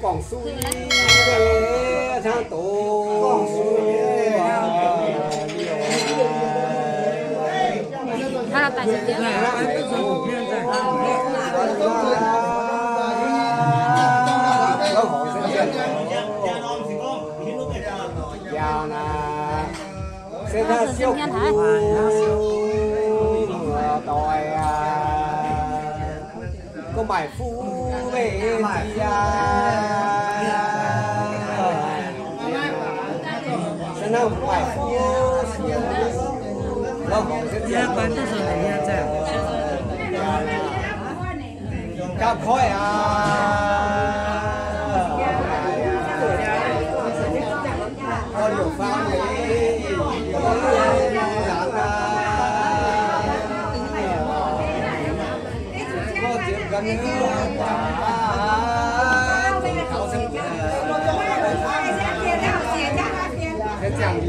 Quảng Xuôi về sang tổ là tại sao già là sẽ ra siêu tòi có bài phu về gì sẽ nào bài phu bán cho rồi này nha chả cặp khói con nhiều pha đấy có chuyện gần cái chẳng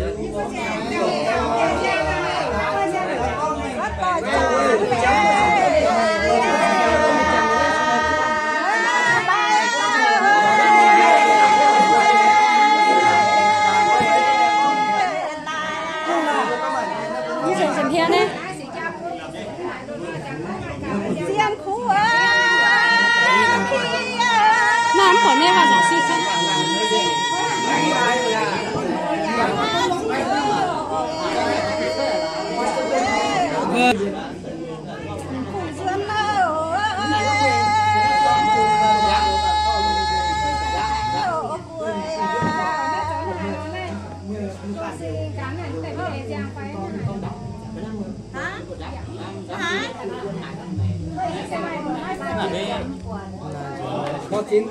có chín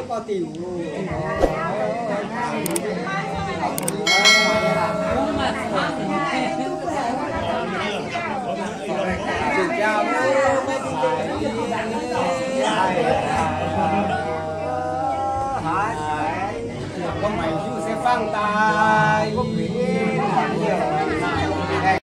có tiểu chào con mày chú sẽ phăng ta